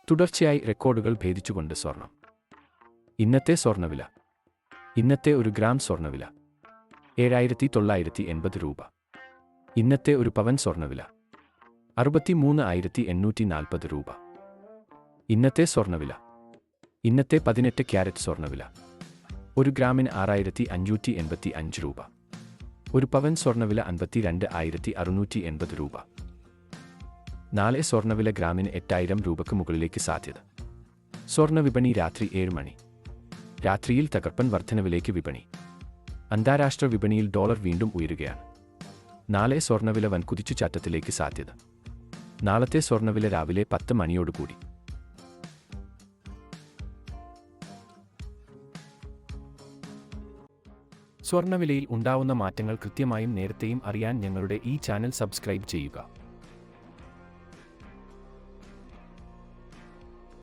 തുടർച്ചയായി റെക്കോർഡുകൾ ഭേദിച്ചുകൊണ്ട് സ്വർണം. ഇന്നത്തെ സ്വർണ്ണവില. ഇന്നത്തെ ഒരു ഗ്രാം സ്വർണ്ണവില 7,980 രൂപ. ഇന്നത്തെ ഒരു പവൻ സ്വർണ്ണവില 63,840 രൂപ. ഇന്നത്തെ സ്വർണ്ണവില. ഇന്നത്തെ 18 ക്യാരറ്റ് സ്വർണ്ണവില 1 ഗ്രാമിന് 6,585 രൂപ. ഒരു പവൻ സ്വർണ്ണവില 52,680 രൂപ. നാളെ സ്വർണ്ണവില ഗ്രാമിന് 8,000 രൂപയ്ക്ക് മുകളിലേക്ക് സാധ്യത. സ്വർണ്ണ വിപണി രാത്രി 7 മണി. രാത്രിയിൽ തകർപ്പൻ വർധനവിലേക്ക് വിപണി. അന്താരാഷ്ട്ര വിപണിയിൽ ഡോളർ വീണ്ടും ഉയരുകയാണ്. നാളെ സ്വർണ്ണവില വൻ കുതിച്ചുചാട്ടത്തിലേക്ക് സാധ്യത. നാളത്തെ സ്വർണ്ണവില രാവിലെ 10 മണിയോടുകൂടി. സ്വർണ്ണവിലയിൽ ഉണ്ടാവുന്ന മാറ്റങ്ങൾ കൃത്യമായും നേരത്തെയും അറിയാൻ ഞങ്ങളുടെ ഈ ചാനൽ സബ്സ്ക്രൈബ് ചെയ്യുക.